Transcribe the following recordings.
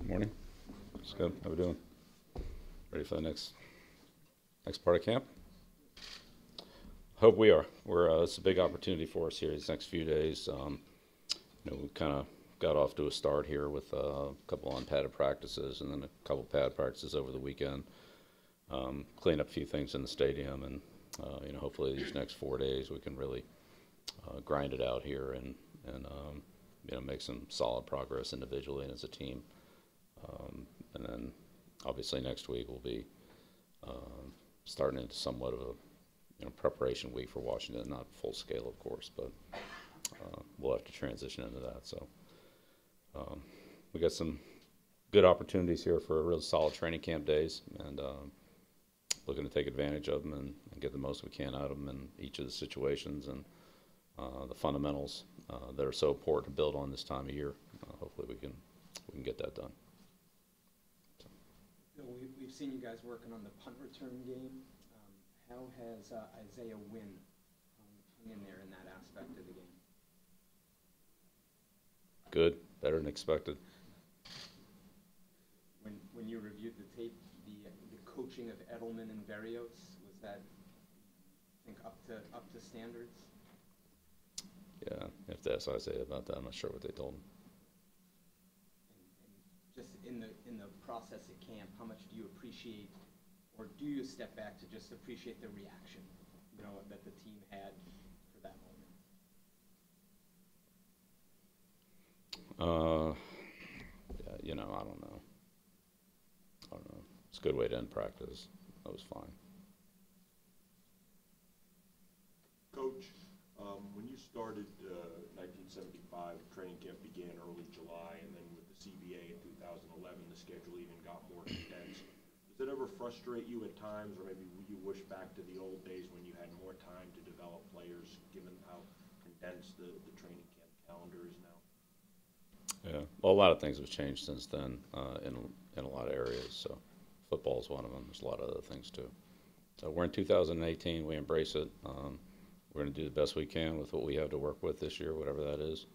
Morning. It's good. How we doing? Ready for the next part of camp? Hope we are. It's a big opportunity for us here these next few days. We kind of got off to a start here with a couple unpadded practices and then a couple pad practices over the weekend. Clean up a few things in the stadium, and hopefully these next 4 days we can really grind it out here and make some solid progress individually and as a team. And then obviously next week will be starting into somewhat of a preparation week for Washington, not full scale of course, but we'll have to transition into that. So we got some good opportunities here for real solid training camp days, and looking to take advantage of them and get the most we can out of them in each of the situations and the fundamentals that are so important to build on this time of year. Hopefully we can get that done. We've seen you guys working on the punt return game. How has Isaiah Wynn hung in there in that aspect of the game? Good, better than expected. When you reviewed the tape, the coaching of Edelman and Berrios, was that, I think, up to standards? Yeah, you have to ask Isaiah about that. I'm not sure what they told him. And just in the process at camp, how much do you appreciate, or do you step back to just appreciate the reaction, that the team had for that moment? I don't know. It's a good way to end practice. That was fine. Coach, when you started 1975, training camp began early July, and then with the CBA in 2011, the schedule even got more condensed. Does it ever frustrate you at times, or maybe you wish back to the old days when you had more time to develop players, given how condensed the training camp calendar is now? Yeah, well, a lot of things have changed since then in a lot of areas. So football is one of them. There's a lot of other things too. So we're in 2018. We embrace it. We're going to do the best we can with what we have to work with this year, whatever that is.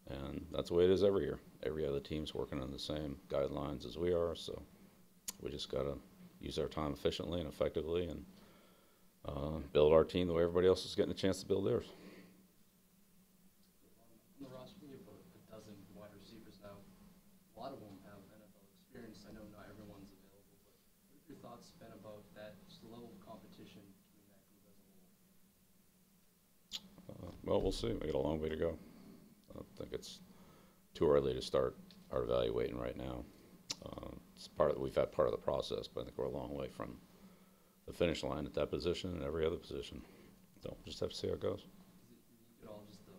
And that's the way it is every year. Every other team's working on the same guidelines as we are. So we just got to use our time efficiently and effectively and build our team the way everybody else is getting a chance to build theirs. On the roster, you have a dozen wide receivers now. A lot of them have NFL experience. I know not everyone's available, but what have your thoughts been about that, just the level of competition between that group as a whole? Well, we'll see. We got a long way to go. I think it's too early to start our evaluating right now. We've had part of the process, but I think we're a long way from the finish line at that position and every other position. So we'll just have to see how it goes. Is it unique at all, just the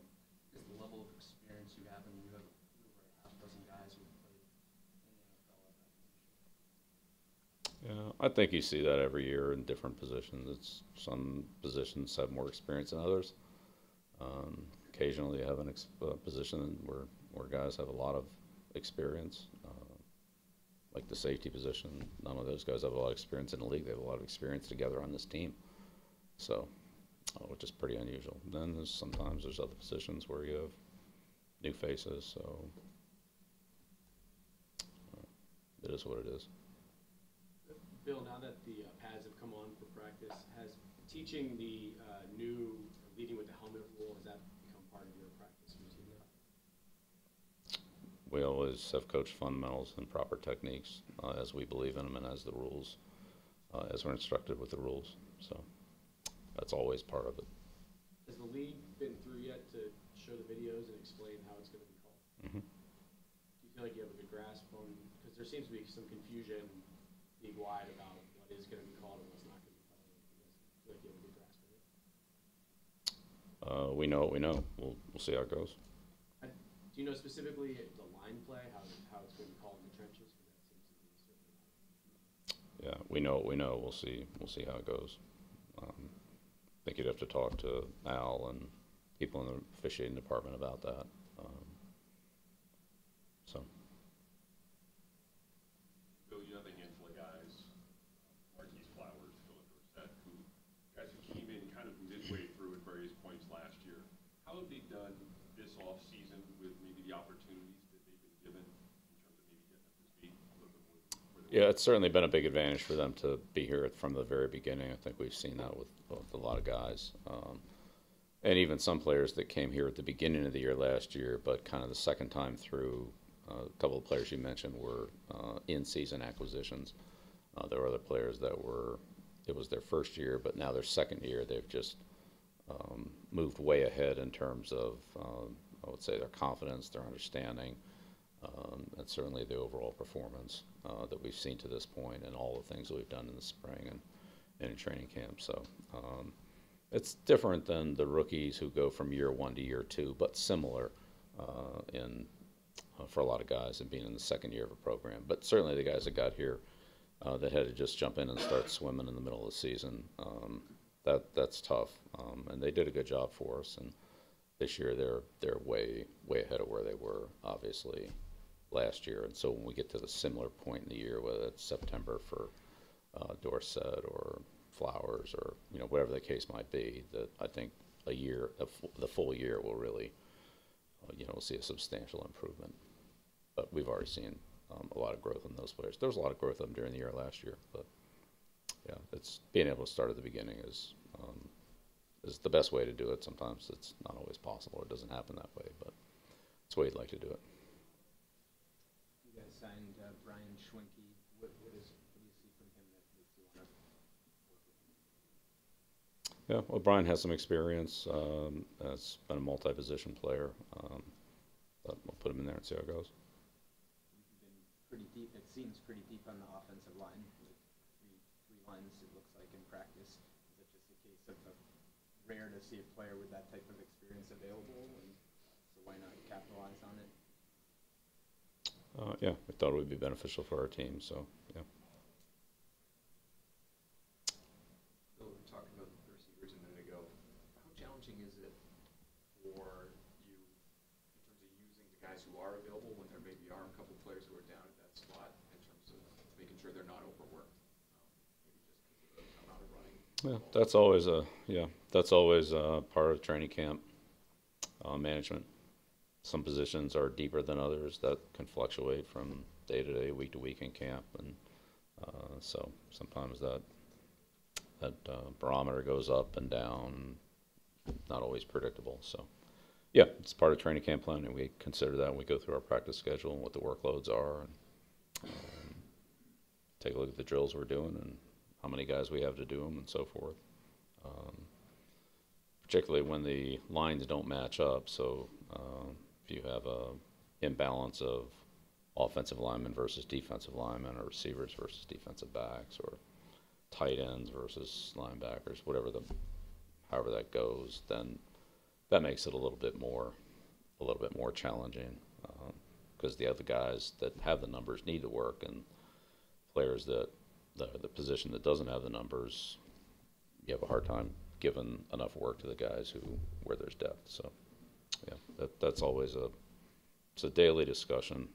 level of experience you have, and you have over a half dozen guys who have played in the NFL at that position? Yeah, I think you see that every year in different positions. Some positions have more experience than others. Occasionally you have a position where guys have a lot of experience, like the safety position. None of those guys have a lot of experience in the league. They have a lot of experience together on this team, so which is pretty unusual. Then sometimes there's other positions where you have new faces, so it is what it is. Bill, now that the pads have come on for practice, has teaching the new leading with the helmet rule, has that become part of your practice routine now? We always have coached fundamentals and proper techniques as we believe in them and as the rules, as we're instructed with the rules. So that's always part of it. Has the league been through yet to show the videos and explain how it's going to be called? Mm-hmm. Do you feel like you have a good grasp on, because there seems to be some confusion league-wide about what is going to be called and what's not going to be called? Do you guys feel like you have a good grasp of it? We know what we know. We'll see how it goes. Do you know specifically the line play, how it's going to be called in the trenches? Because that seems to be certainly not. Yeah, we know what we know. We'll see how it goes. I think you'd have to talk to Al and people in the officiating department about that. So. Bill, you have a handful of guys, Marquise Flowers, Philip Dorsett, guys who came in kind of midway through at various points last year. How have they done this off season with maybe the opportunities that they've been given in terms of maybe getting up to speed? Yeah, it's certainly been a big advantage for them to be here from the very beginning. I think we've seen that with a lot of guys. And even some players that came here at the beginning of the year last year, but kind of the second time through, a couple of players you mentioned were in-season acquisitions. There were other players that it was their first year, but now their second year, they've just moved way ahead in terms of, I would say, their confidence, their understanding, and certainly the overall performance that we've seen to this point and all the things that we've done in the spring and in training camp. So it's different than the rookies who go from year one to year two, but similar for a lot of guys and being in the second year of a program. But certainly the guys that got here that had to just jump in and start swimming in the middle of the season, that's tough. And they did a good job for us. And this year they're way ahead of where they were, obviously, last year. And so when we get to the similar point in the year, whether it's September for Dorsett or Flowers or whatever the case might be, that I think the full year will really we'll see a substantial improvement. But we've already seen a lot of growth in those players. There was a lot of growth of them during the year last year, but yeah, it's being able to start at the beginning is the best way to do it. Sometimes it's not always possible. It doesn't happen that way, but it's the way you'd like to do it. You guys signed Brian Schwenke. What do you see from him that makes you want to work with him? Yeah, well, Brian has some experience. Has been a multi-position player. But we'll put him in there and see how it goes. You've been pretty deep. It seems pretty deep on the offensive line with three lines. It looks like in practice. Is it just a case of rare to see a player with that type of experience available, and so why not capitalize on it? Yeah, we thought it would be beneficial for our team. So yeah. Bill, we were talking about the receivers a minute ago. How challenging is it for you in terms of using the guys who are available when there maybe are a couple of players who are down at that spot in terms of making sure they're not overworked, maybe just because of the amount of running? Yeah, that's always a part of training camp management. Some positions are deeper than others. That can fluctuate from day to day, week to week in camp, and so sometimes that barometer goes up and down. Not always predictable. So yeah, it's part of training camp planning. We consider that when we go through our practice schedule and what the workloads are, and take a look at the drills we're doing and how many guys we have to do them and so forth. Particularly when the lines don't match up. So if you have a imbalance of offensive linemen versus defensive linemen, or receivers versus defensive backs, or tight ends versus linebackers, however that goes, then that makes it a little bit more challenging because the other guys that have the numbers need to work, and players that the position that doesn't have the numbers, you have a hard time giving enough work to the guys where there's depth. So yeah, that's always it's a daily discussion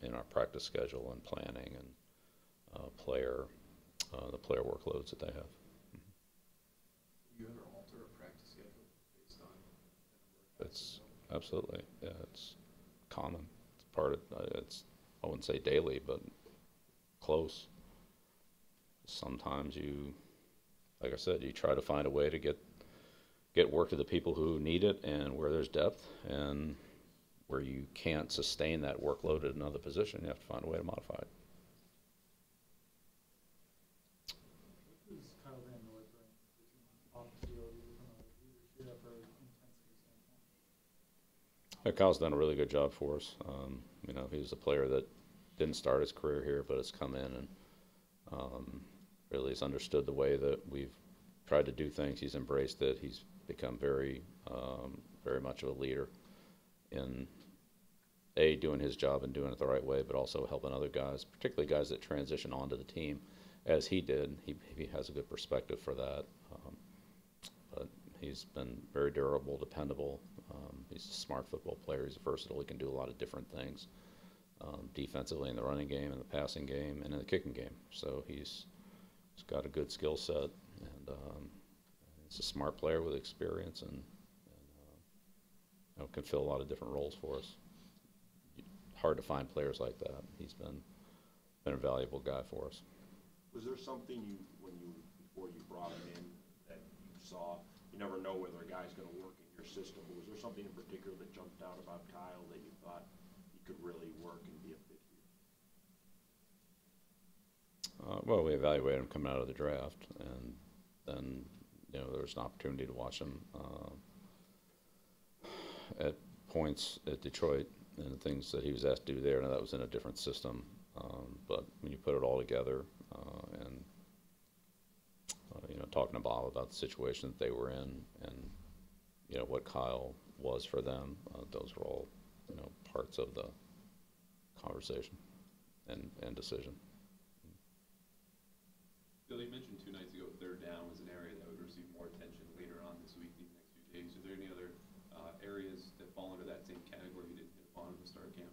in our practice schedule and planning and the player workloads that they have. Do you ever alter a practice schedule based on the number of guys? It's absolutely, yeah, it's common. It's part of I wouldn't say daily, but close. Sometimes like I said, you try to find a way to get work to the people who need it and where there's depth, and where you can't sustain that workload at another position, you have to find a way to modify it. What does Kyle Van Noy bring off the field, either from a leadership or intensity standpoint? Yeah, Kyle's done a really good job for us. He was a player that didn't start his career here, but has come in and really has understood the way that we've tried to do things. He's embraced it. He's become very much of a leader in doing his job and doing it the right way, but also helping other guys, particularly guys that transition onto the team, as he did. He has a good perspective for that. But he's been very durable, dependable. He's a smart football player. He's versatile. He can do a lot of different things defensively in the running game, in the passing game, and in the kicking game. So he's got a good skill set, and he's a smart player with experience, and can fill a lot of different roles for us. Hard to find players like that. He's been been a valuable guy for us. Was there something before you brought him in that you saw? You never know whether a guy's going to work in your system, but was there something in particular that jumped out about Kyle that you thought he could really work and be a fit here? Well, we evaluated him coming out of the draft, and then there was an opportunity to watch him at points at Detroit and the things that he was asked to do there. Now that was in a different system, but when you put it all together and talking to Bob about the situation that they were in and what Kyle was for them, those were all parts of the conversation and decision. Bill, you mentioned 2 nights ago, third down was an area that would receive more attention later on this week, these next few days. Are there any other areas that fall under that same category you didn't hit upon at the start of camp?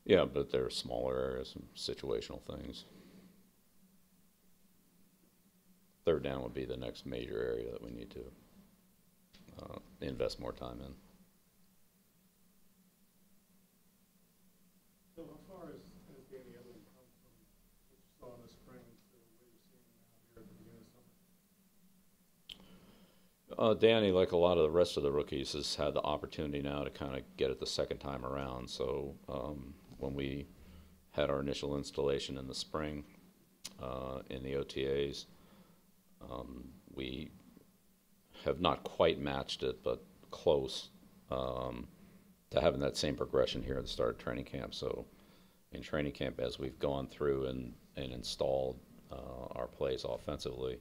Yeah, but there are smaller areas, some situational things. Third down would be the next major area that we need to invest more time in. So how far has Danny Edlin come from what you saw in the spring to what you're seeing now here at the beginning of summer? Danny, like a lot of the rest of the rookies, has had the opportunity now to kind of get it the second time around. So when we had our initial installation in the spring in the OTAs, we have not quite matched it, but close to having that same progression here at the start of training camp. So in training camp, as we've gone through and installed our plays offensively,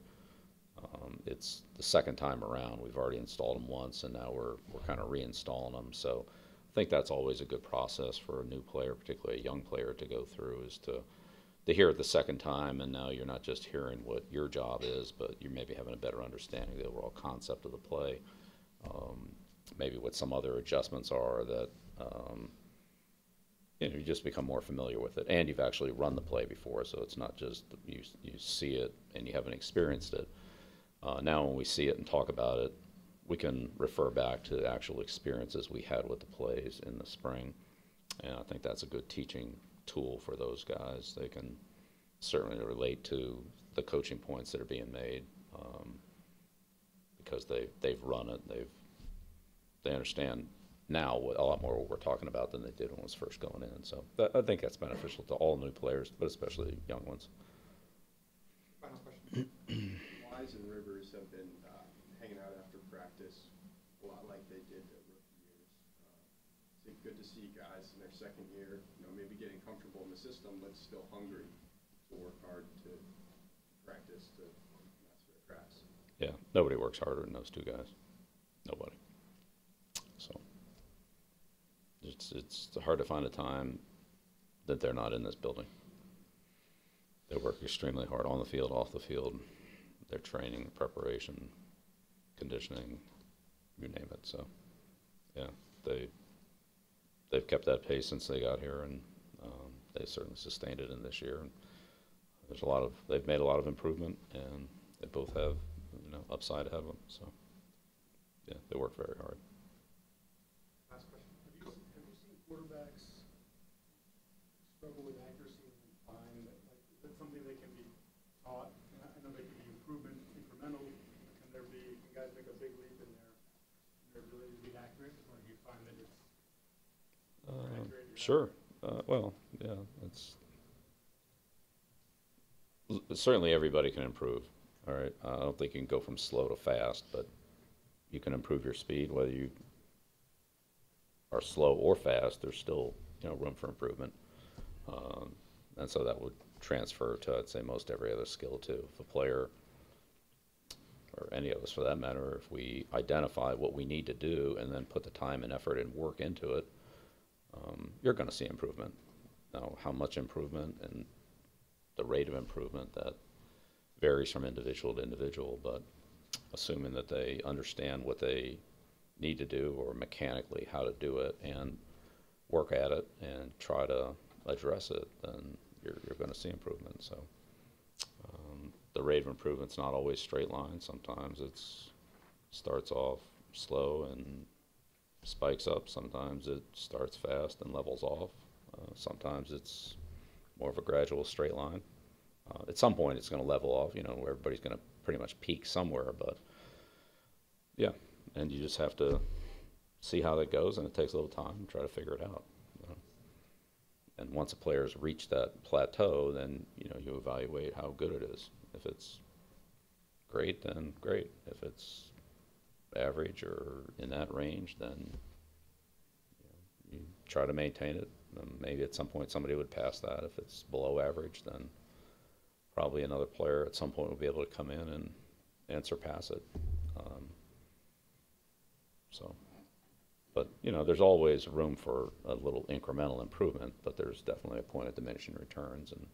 it's the second time around. We've already installed them once, and now we're kind of reinstalling them. So I think that's always a good process for a new player, particularly a young player, to go through, is to hear it the second time, and now you're not just hearing what your job is, but you're maybe having a better understanding of the overall concept of the play, maybe what some other adjustments are that you just become more familiar with it, and you've actually run the play before, so it's not just you see it and you haven't experienced it. Now when we see it and talk about it, we can refer back to the actual experiences we had with the plays in the spring, and I think that's a good teaching tool for those guys. They can certainly relate to the coaching points that are being made because they've run it. They understand now a lot more what we're talking about than they did when it was first going in. So I think that's beneficial to all new players, but especially young ones. Final question. Wise and Rivers have been hanging out after practice a lot like they did their rookie years. It's good to see guys in their second year, maybe getting comfortable in the system, but still hungry to work hard to practice to master their crafts. Yeah, nobody works harder than those two guys. Nobody. So it's hard to find a time that they're not in this building. They work extremely hard on the field, off the field. Their training, preparation, conditioning, you name it. So, yeah, they've kept that pace since they got here, and they certainly sustained it in this year. And they've made a lot of improvement, and they both have upside ahead of them. So, yeah, they work very hard. Last question. Have you seen quarterbacks struggle with accuracy and then find that, is that something that can be taught? And I know there can be incremental. Can guys make a big leap in their ability to be accurate, or do you find that it's accurate? Sure. Well, yeah, certainly everybody can improve. All right. I don't think you can go from slow to fast, but you can improve your speed. Whether you are slow or fast, there's still room for improvement, and so that would transfer to, I'd say, most every other skill too. If a player, or any of us for that matter, if we identify what we need to do and then put the time and effort and work into it, you're going to see improvement. Now, how much improvement and the rate of improvement, that varies from individual to individual, but assuming that they understand what they need to do, or mechanically how to do it, and work at it and try to address it, then you're going to see improvement. So the rate of improvement's not always straight line. Sometimes it starts off slow and spikes up. Sometimes it starts fast and levels off. Sometimes it's more of a gradual straight line. At some point, it's going to level off. Where everybody's going to pretty much peak somewhere. But yeah, and you just have to see how that goes, and it takes a little time and try to figure it out. And once a player's reached that plateau, then you evaluate how good it is. If it's great, then great. If it's average or in that range, then you try to maintain it. Maybe at some point somebody would pass that. If it's below average, then probably another player at some point will be able to come in and surpass it. But there's always room for a little incremental improvement, but there's definitely a point of diminishing returns, and